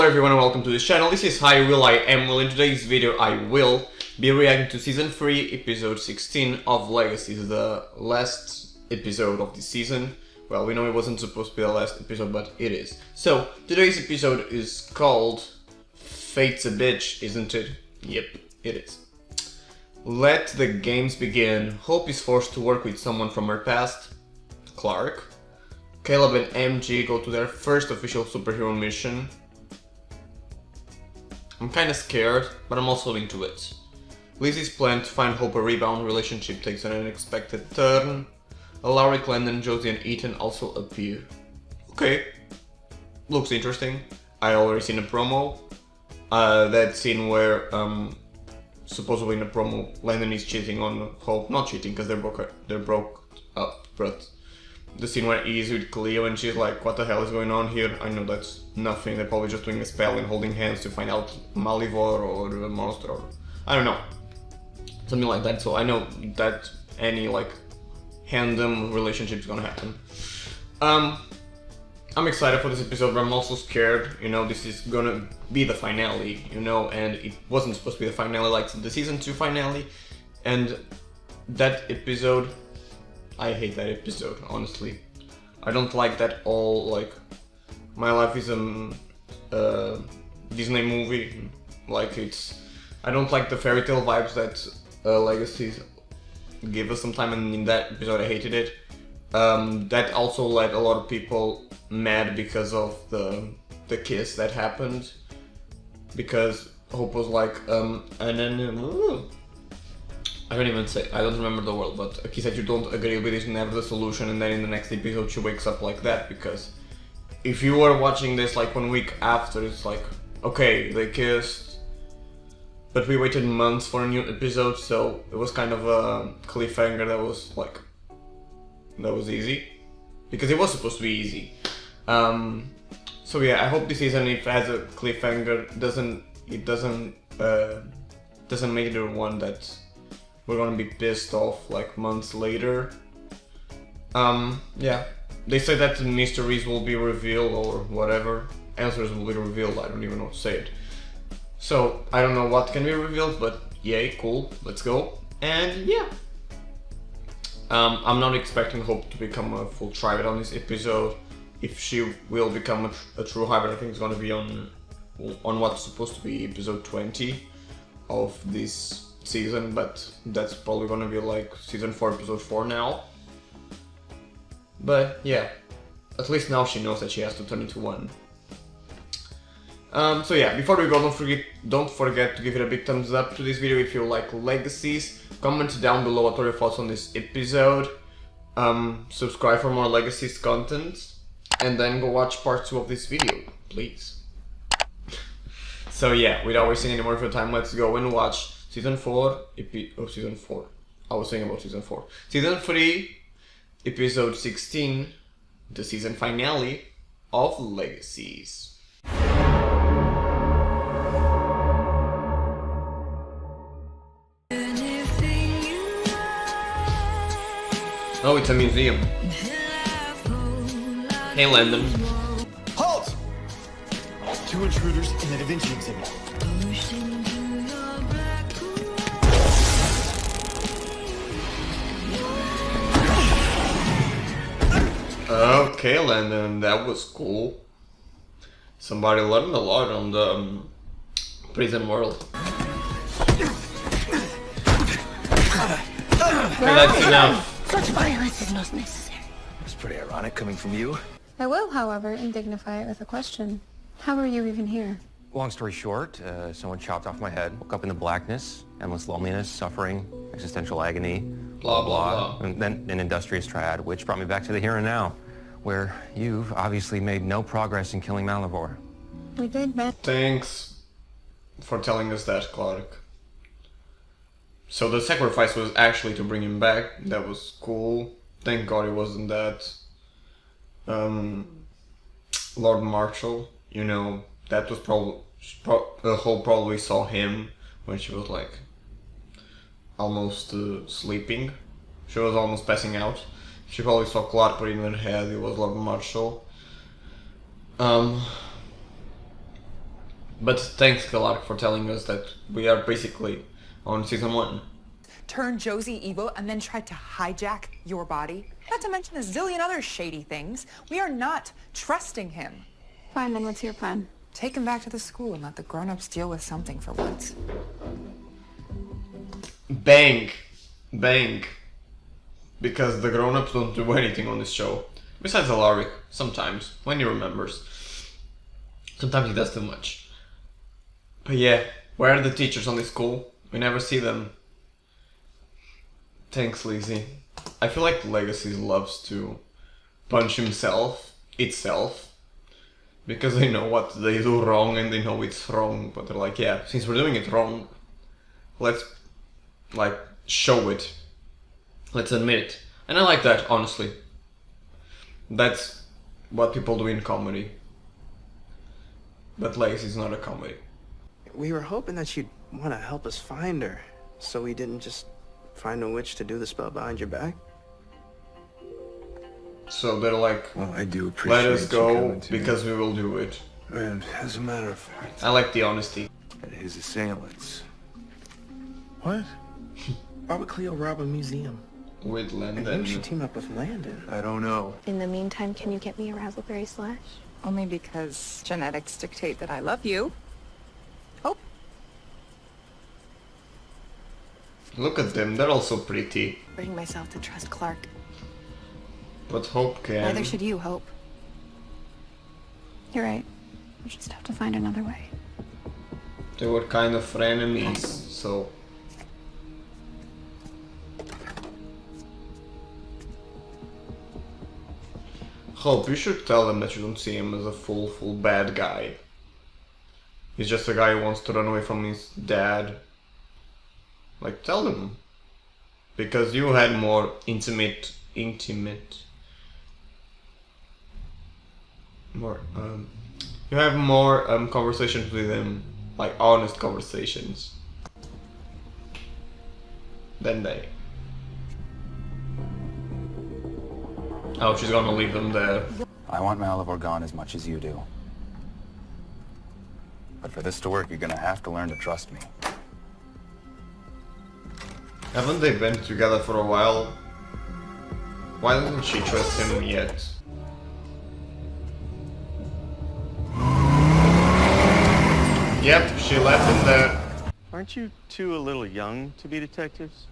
everyone and welcome to this channel. This is HiWill, I Will. In today's video I will be reacting to Season 3, Episode 16 of Legacies, the last episode of this season. Well, we know it wasn't supposed to be the last episode, but it is. So, today's episode is called Fate's a Bitch, isn't it? Yep, it is. Let the games begin. Hope is forced to work with someone from her past. Clark. Caleb and MG go to their first official superhero mission. I'm kinda scared, but I'm also into it. Lizzie's plan to find Hope a rebound relationship takes an unexpected turn. Alaric, Landon, Josie and Ethan also appear. Okay, looks interesting. I already seen a promo. That scene where supposedly in the promo Landon is cheating on Hope. Not cheating because they're broke up, but the scene where he is with Cleo and she's like, what the hell is going on here? I know that's nothing, they're probably just doing a spell and holding hands to find out Malivore or the monster or I don't know. Something like that, so I know that any like random relationship is gonna happen. I'm excited for this episode, but I'm also scared, you know, this is gonna be the finale, you know, and it wasn't supposed to be the finale like the season 2 finale, and that episode, I hate that episode, honestly. I don't like that all, like, my life is a Disney movie, like I don't like the fairy tale vibes that Legacies give us sometime, and in that episode I hated it. That also led a lot of people mad because of the kiss that happened, because Hope was like, and then, I don't even say, I don't remember the word, but he said you don't agree with it is never the solution, and then in the next episode she wakes up like that, because if you were watching this like 1 week after, it's like, okay, they kissed, but we waited months for a new episode, so it was kind of a cliffhanger that was like, that was easy, because it was supposed to be easy. So yeah, I hope this season, if it has a cliffhanger, doesn't make it one that we're gonna be pissed off like months later. Yeah, they say that the mysteries will be revealed or whatever. Answers will be revealed, I don't even know what to say it. So, I don't know what can be revealed, but yay, cool, let's go. And yeah. I'm not expecting Hope to become a full Triad on this episode. If she will become a true hybrid, I think it's gonna be on what's supposed to be episode 20 of this season, but that's probably gonna be like season 4 episode 4 now. But yeah, at least now she knows that she has to turn into one. So yeah, before we go, don't forget to give it a big thumbs up to this video if you like Legacies. Comment down below what are your thoughts on this episode. Subscribe for more Legacies content, and then go watch part 2 of this video, please. So yeah, without wasting any more of your time, let's go and watch Season 4, Season 4. I was saying about Season 4. Season 3, Episode 16, the season finale of Legacies. Oh, it's a museum. Hey, Landon. Halt! 2 intruders in the Da Vinci exhibit. Okay, Landon, that was cool. Somebody learned a lot on the prison world. Okay, that's enough. Such violence is not necessary. It's pretty ironic coming from you. I will, however, dignify it with a question. How are you even here? Long story short, someone chopped off my head, woke up in the blackness, endless loneliness, suffering, existential agony, Blah, blah, blah. And then an industrious triad, which brought me back to the here and now, where you've obviously made no progress in killing Malivore. We did, but Thanks for telling us that, Clark. So the sacrifice was actually to bring him back. That was cool. Thank God it wasn't that. Lord Marshall, you know, that was probably Hope probably saw him when she was like almost sleeping. She was almost passing out. She probably saw Clark, but in her head it was Lord Marshall. But thanks, Clark, for telling us that we are basically on season 1. Turned Josie evil and then tried to hijack your body? Not to mention a zillion other shady things. We are not trusting him. Fine, then what's your plan? Take him back to the school and let the grown-ups deal with something for once. Bang! Bang! Because the grown-ups don't do anything on this show. Besides Alaric, sometimes, when he remembers. Sometimes he does too much. But yeah, where are the teachers on this school? We never see them. Thanks, Lizzie. I feel like Legacies loves to punch itself, because they know what they do wrong and they know it's wrong, but they're like, yeah, since we're doing it wrong, let's, like, show it. Let's admit it. And I like that, honestly. That's what people do in comedy. But Legacy is not a comedy. We were hoping that you'd want to help us find her, so we didn't just find a witch to do the spell behind your back. So they're like, well, I do appreciate let us you go coming to because me. we will do it. And as a matter of fact, I like the honesty. and his assailants. What? Why would Cleo rob a museum? With And maybe Landon. she team up with Landon. I don't know. In the meantime, can you get me a raspberry slash? Only because genetics dictate that I love you. Hope. Look at them, they're also pretty. Bring myself to trust Clark. But Hope can. Neither should you, Hope. You're right. We'll just have to find another way. They were kind of frenemies, so. Hope, you should tell them that you don't see him as a full bad guy. He's just a guy who wants to run away from his dad. Like, tell them. Because you had more intimate. More, you have more conversations with him, like honest conversations, than they. Oh, she's gonna leave them there. I want Malivore gone as much as you do. But for this to work, you're gonna have to learn to trust me. Haven't they been together for a while? Why doesn't she trust him yet? Yep, she left him there. Aren't you two a little young to be detectives?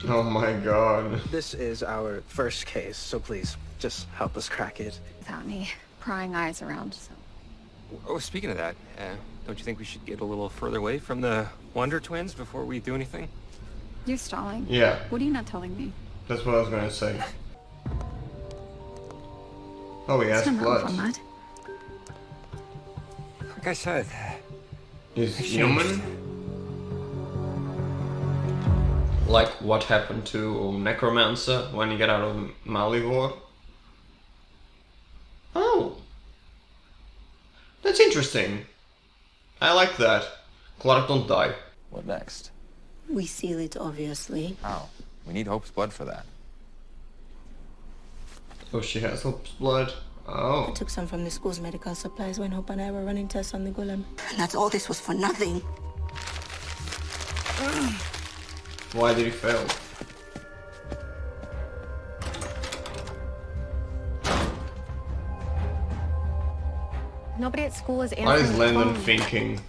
Oh my god. This is our first case, so please, just help us crack it. Without me prying eyes around, so. Oh, speaking of that, don't you think we should get a little further away from the Wonder Twins before we do anything? You're stalling. Yeah, What are you not telling me? that's what I was gonna say. Oh, he has Some help blood. on that. Like I said, He's human? Like what happened to Necromancer when he got out of Malivore? Oh! That's interesting. I like that. Clark, don't die. What next? We seal it, obviously. How? We need Hope's blood for that. Oh, she has Hope's blood. I Oh. took some from the school's medical supplies when Hope and I were running tests on the golem. And that's all this was for nothing. Why did he fail? Nobody at school is answering What is the Landon phone. thinking?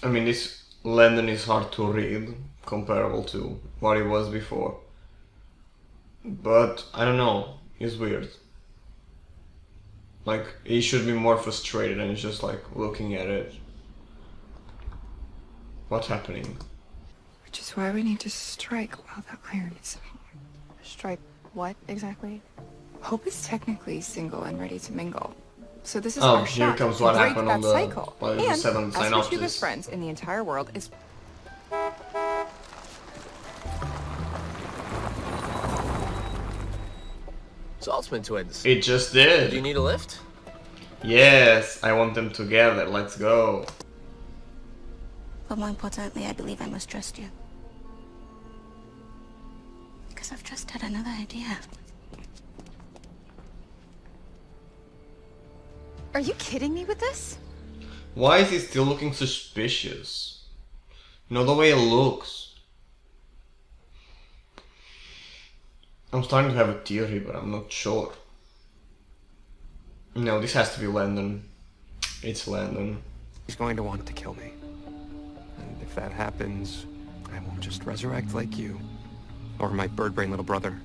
I mean, this Landon is hard to read, comparable to what he was before. But, I don't know, he's weird. Like, he should be more frustrated and he's just like, looking at it. What's happening? Which is why we need to strike while the iron is hot. Strike what, exactly? Hope is technically single and ready to mingle. So this is Oh, our here shot comes to what break happened that on the- cycle. well, the And seventh as the synopsis. two best friends in the entire world is Saltzman twins. It just Do you did! need a lift? Yes, I want them together, let's go. But more importantly, I believe I must trust you. Because I've just had another idea. Are you kidding me with this? Why is he still looking suspicious? You know, the way he looks. I'm starting to have a theory, but I'm not sure. No, this has to be Landon. It's Landon. He's going to want to kill me. And if that happens, I won't just resurrect like you. Or my bird brain little brother.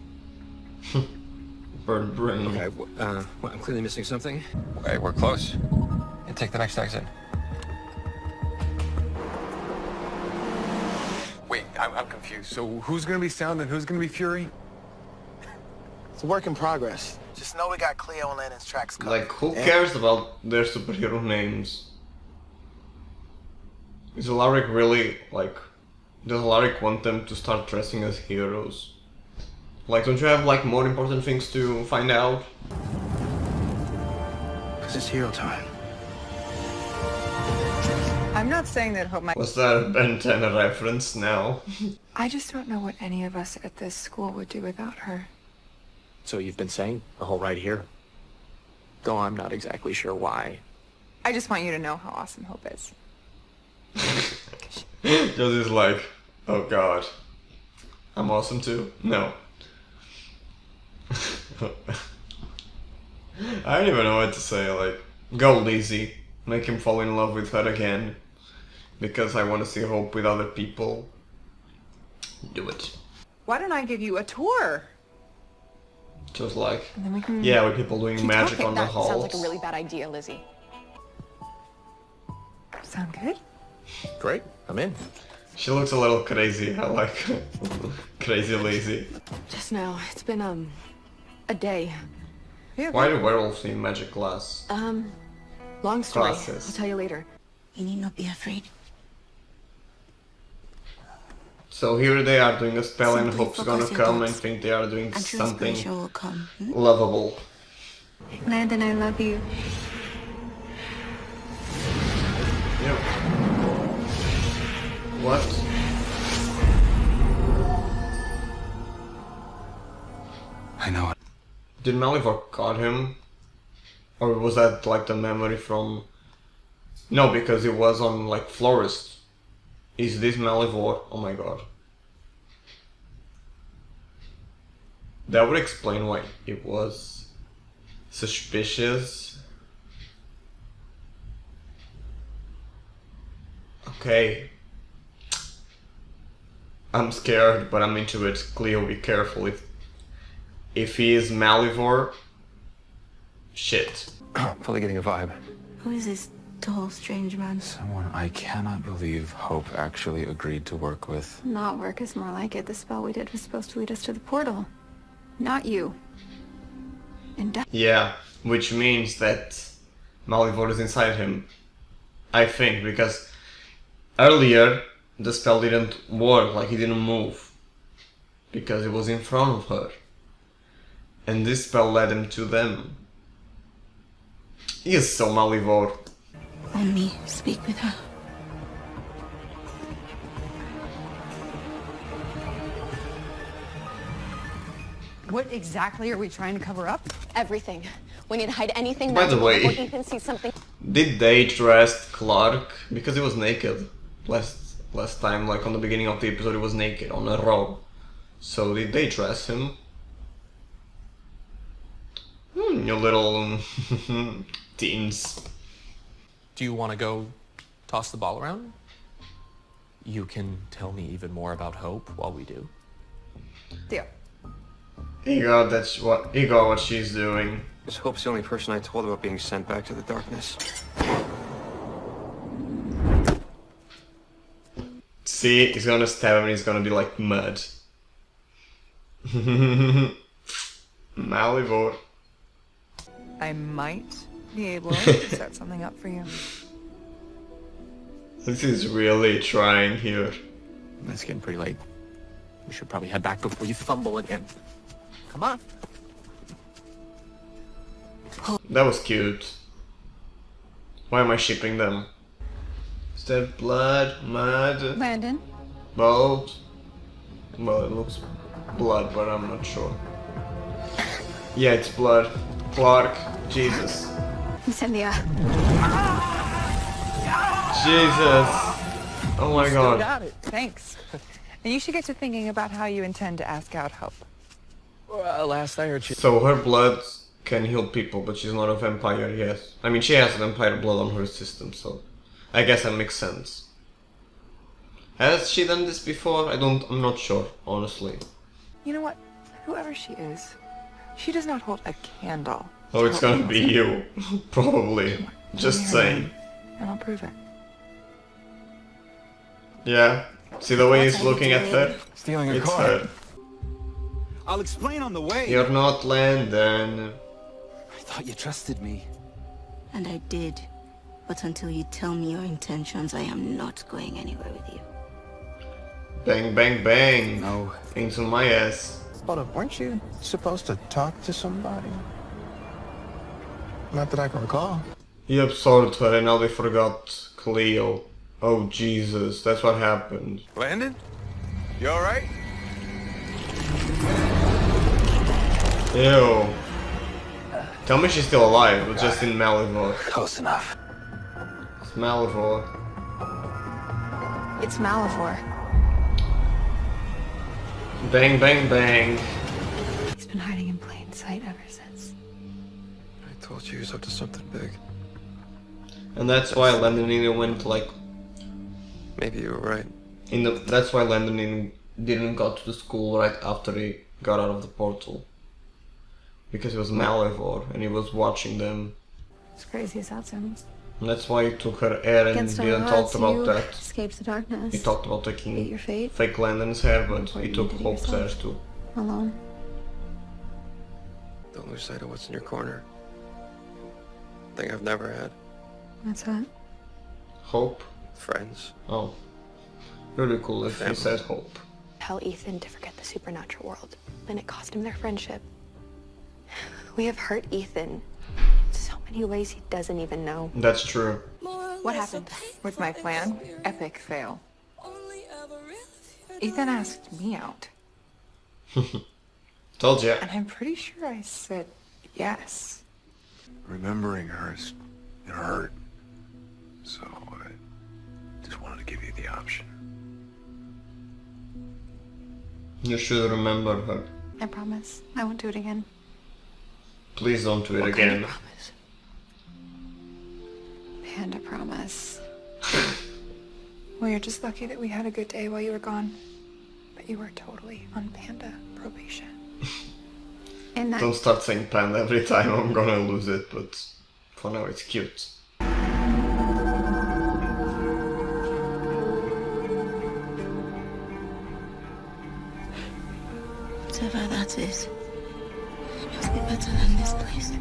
Bird brain. Okay, well, I'm clearly missing something. Okay, we're close. And take the next exit. Wait, I'm confused. So who's gonna be Sound and who's gonna be Fury? It's a work in progress. Just know we got Cleo and Landon's tracks covered. Like, who cares about their superhero names? Is Alaric really, like, does Alaric want them to start dressing as heroes? Like, don't you have, like, more important things to find out? Because it's hero time. I'm not saying that Hope might... Was that a Ben 10 reference now? I just don't know what any of us at this school would do without her. So you've been saying the whole ride here? Though I'm not exactly sure why. I just want you to know how awesome Hope is. Josie's like, oh god, I'm awesome too? No. I don't even know what to say, like, go Lizzie, make him fall in love with her again, because I want to see Hope with other people. Do it. Why don't I give you a tour? Just like, And then we can yeah, with people doing magic on the halls. Sounds like a really bad idea, Lizzie. Sound good? Great, I'm in. She looks a little crazy, I like crazy Lizzie. Just now, it's been, a day. Yeah, Why do werewolves need magic class? Long story. Classes. I'll tell you later. You need not be afraid. So here they are doing a spell and Simply Hope's focus gonna your come and thoughts. think they are doing And true something inspiration will come. lovable. Landon, I love you. Yeah. What? I know it. Did Malivore caught him? Or was that like the memory from... No, because it was on like Florist. Is this Malivore? Oh my god. That would explain why it was suspicious. Okay. I'm scared, but I'm into it. Cleo, be careful. If he is Malivore, shit. Fully getting a vibe. Who is this tall, strange man? Someone I cannot believe Hope actually agreed to work with. Not work is more like it. The spell we did was supposed to lead us to the portal. Not you. And Yeah, which means that Malivore is inside him. I think, because earlier the spell didn't work, like he didn't move. Because it was in front of her. And this spell led him to them. He is so Malivore. Only speak with her. What exactly are we trying to cover up? everything. We need to hide anything By the magical way, before Ethan sees something. Did they dress Clark? Because he was naked last time, like on the beginning of the episode he was naked on a row. So did they dress him? You little teens. Do you want to go toss the ball around? You can tell me even more about Hope while we do. Deal. He got what she's doing. This Hope's the only person I told about being sent back to the darkness. See, he's gonna stab him and he's gonna be like mud. Malivore. I might be able to set something up for you. This is really trying here. It's getting pretty late. We should probably head back before you fumble again. Come on. That was cute. Why am I shipping them? Is that blood, mud, Landon? both? Well, it looks blood, but I'm not sure. Yeah, it's blood. Clark, Jesus. Cynthia. Jesus. Oh my Still god. got it. Thanks. And you should get to thinking about how you intend to ask out Hope. Well, last I heard she... So her blood can heal people, but she's not a vampire yet. I mean, she has vampire blood on her system, so I guess that makes sense. Has she done this before? I'm not sure, honestly. You know what? Whoever she is, she does not hold a candle. Oh, it's gonna be you. Probably. Just saying. And I'll prove it. Yeah. See the way he's looking at her? Stealing a It's car. her. I'll explain on the way. You're not Landon. I thought you trusted me. And I did. But until you tell me your intentions, I am not going anywhere with you. Bang, bang, bang. No. Into my ass. Hold up, weren't you supposed to talk to somebody? Not that I can recall. He absorbed her and now they forgot Cleo. Oh Jesus, that's what happened. Landon? You alright? Ew. Tell me she's still alive, but just in Malivore. Close enough. It's Malivore. It's Malivore. Bang, bang, bang. He's been hiding in plain sight ever since. I told you he was up to something big. And that's why Landon went like... Maybe you were right. That's why Landon didn't go to the school right after he got out of the portal. Because it was Malivore and he was watching them. As crazy as that sounds. And that's why he took her hair and Against all didn't odds, talk about you that. escaped the darkness. He talked about Ate taking your fate. fake Landon's hair, but he Important took you did Hope's hair yourself. too. Alone. Don't lose sight of what's in your corner. Thing I've never had. What's that? Hope? Friends. Oh. Really cool if he Family. said Hope. Tell Ethan to forget the supernatural world, and it cost him their friendship. We have hurt Ethan in so many ways he doesn't even know. That's true. What happened with my plan? Epic fail. Ethan asked me out, Told ya. and I'm pretty sure I said yes. Remembering hers, it hurt. So I just wanted to give you the option. You should remember her. I promise. I won't do it again. Please don't do it What kind of again. promise? Panda promise. Well, you're just lucky that we had a good day while you were gone. But you were totally on panda probation. And that Don't start saying panda every time, I'm gonna lose it, but for now it's cute. Whatever that is, it must be better than this place.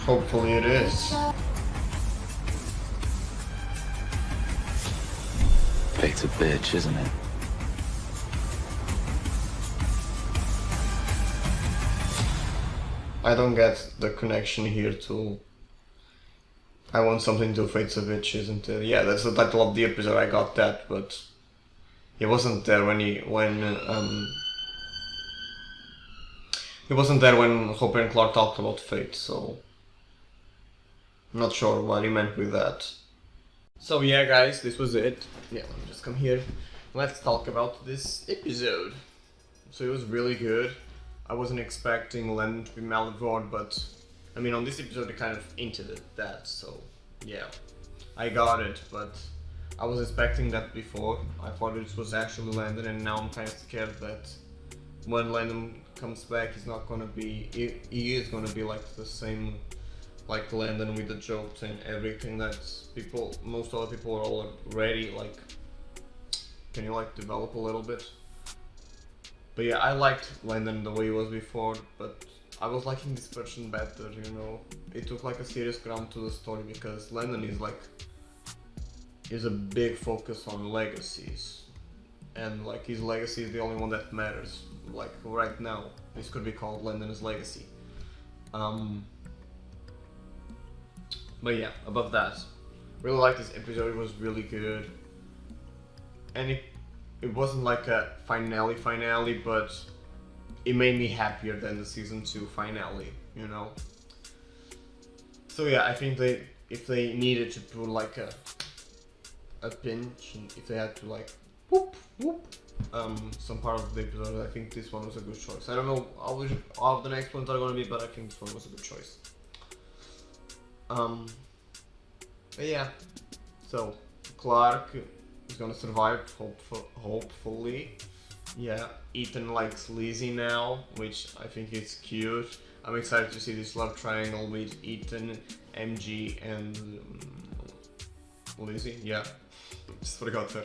Hopefully it is. Fate's a bitch, isn't it? I don't get the connection here to I want something to Fate's a Bitch, isn't it? Yeah, that's the title of the episode, I got that, but he wasn't there when he wasn't there when Hope and Clark talked about Fate, so I'm not sure what he meant with that. So yeah guys, this was it. Yeah, let me just come here. Let's talk about this episode. So it was really good. I wasn't expecting Landon to be Malivore, but I mean on this episode they kind of hinted that, so yeah. I got it, but I was expecting that before. I thought it was actually Landon, and now I'm kind of scared that when Landon comes back he's not gonna be, he is gonna be like the same like Landon with the jokes and everything that most other people are already like. Can you like develop a little bit? But yeah, I liked Landon the way he was before, but I was liking this version better, you know. It took like a serious ground to the story because Landon is a big focus on legacies. And like his legacy is the only one that matters. Like right now, this could be called Landon's legacy. But yeah, above that, really liked this episode, it was really good. And it wasn't like a finale, but it made me happier than the season 2 finale, you know. So yeah, I think if they needed to put like a pinch, and if they had to like whoop whoop some part of the episode, I think this one was a good choice. I don't know how the next ones are gonna be, but I think this one was a good choice. But yeah, so Clark is gonna survive, hopefully. Yeah, Ethan likes Lizzie now, which I think is cute. I'm excited to see this love triangle with Ethan, MG, and Lizzie. Yeah, just forgot her.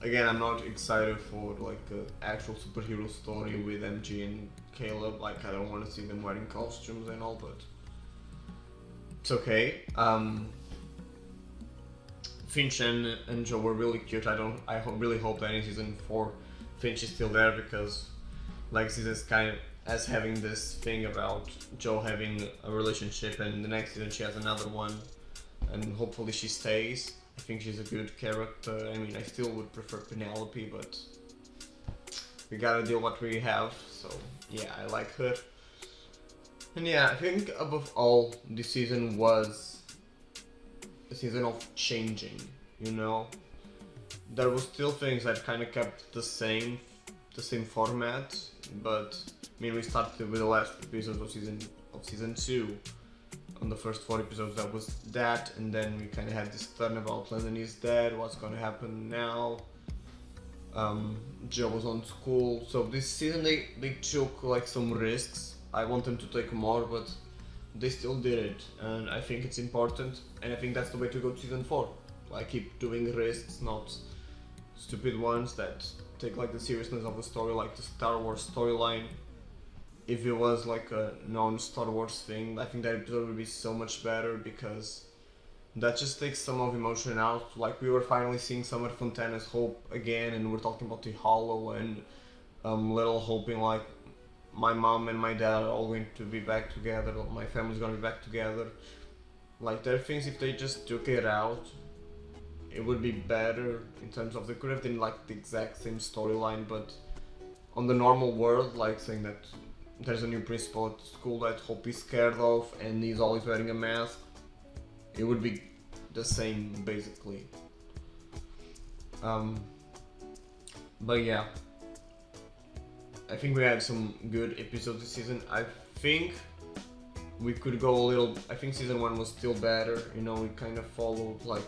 Again, I'm not excited for like an actual superhero story with MG and Caleb. Like, I don't want to see them wearing costumes and all, but it's okay. Finch and Joe were really cute. I really hope that in season 4 Finch is still there, because Legacies is kind of as having this thing about Joe having a relationship, and in the next season she has another one, and hopefully she stays. I think she's a good character. I mean, I still would prefer Penelope, but we gotta deal what we have, so yeah, I like her. And yeah, I think above all, this season was a season of changing, you know? There was still things that kind of kept the same format, but I mean, we started with the last episode of season 2. On the first 4 episodes, that was that, and then we kind of had this turn about Landon is dead, what's gonna happen now. Joe was on school, so this season they took like some risks. I want them to take more, but they still did it, and I think it's important, and I think that's the way to go to season 4. Like, keep doing risks, not stupid ones that take like the seriousness of the story, like the Star Wars storyline. If it was like a non-Star Wars thing, I think that episode would be so much better, because that just takes some of emotion out. Like, we were finally seeing Summer Fontana's Hope again, and we're talking about the Hollow, and Little hoping like my mom and my dad are all going to be back together, my family's gonna be back together. Like, there are things, if they just took it out, it would be better in terms of, they could have been like the exact same storyline, but on the normal world, like saying that there's a new principal at school that Hope is scared of and he's always wearing a mask, it would be the same basically. But yeah, I think we had some good episodes this season. I think we could go a little, I think season 1 was still better, you know, we kind of followed like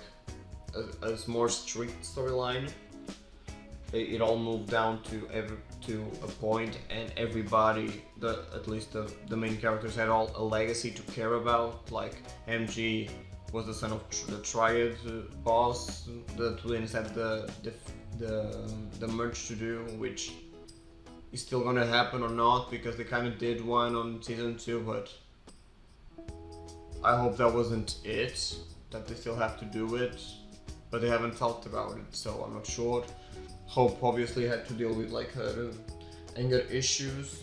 a more strict storyline. It all moved down to a point, and everybody, at least the main characters, had all a legacy to care about. Like, MG was the son of the Triad boss. The twins had the merge to do, which is still gonna happen or not, because they kind of did one on season 2, but I hope that wasn't it, that they still have to do it, but they haven't talked about it, so I'm not sure. Hope obviously had to deal with like her anger issues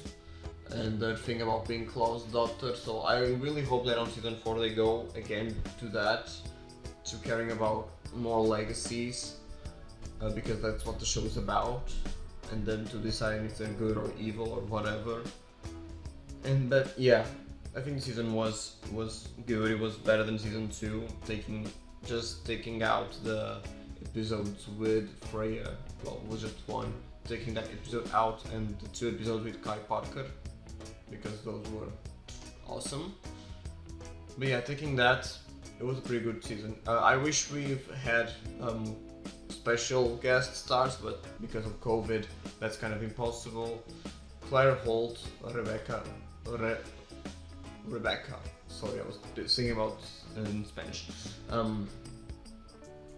and the thing about being Claw's daughter, so I really hope that on season 4 they go again to that, to caring about more legacies, because that's what the show is about, and then to decide if they're good or evil or whatever. But yeah, I think season was good. It was better than season 2, taking out the episodes with Freya. Well, it was just one, taking that episode out, and the 2 episodes with Kai Parker, because those were awesome. But yeah, taking that, it was a pretty good season. I wish we've had special guest stars, but because of COVID, that's kind of impossible. Claire Holt, Rebecca. Sorry, I was singing about in Spanish.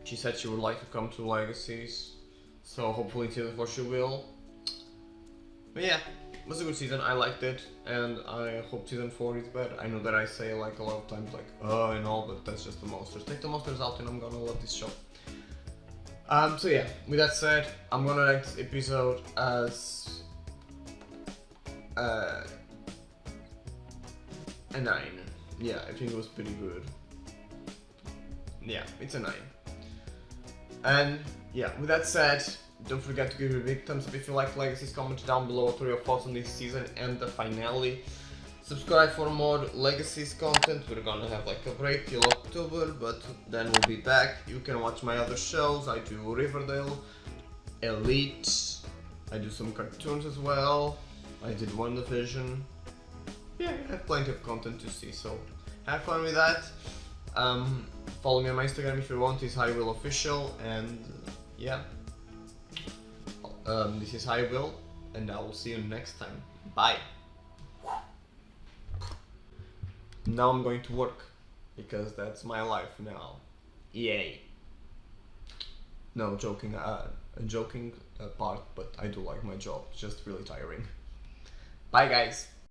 She said she would like to come to Legacies, so hopefully in season 4 she will. But yeah, it was a good season, I liked it, and I hope season 4 is better. I know that I say like a lot of times like and all, but that's just the monsters. Take the monsters out and I'm gonna love this show. So yeah, with that said, I'm gonna rate this episode as a 9. Yeah, I think it was pretty good. Yeah, it's a 9. And yeah, with that said, don't forget to give me a big thumbs up if you like Legacies. Comment down below what are your thoughts on this season and the finale. Subscribe for more Legacies content. We're gonna have like a break till October, but then we'll be back. You can watch my other shows. I do Riverdale, Elite, I do some cartoons as well. I did WandaVision. Yeah, I have plenty of content to see, so have fun with that. Follow me on my Instagram if you want, it's HiWill Official, and yeah. This is HiWill, and I will see you next time. Bye! Now I'm going to work, because that's my life now. Yay! No, joking, a joking part, but I do like my job, it's just really tiring. Bye guys!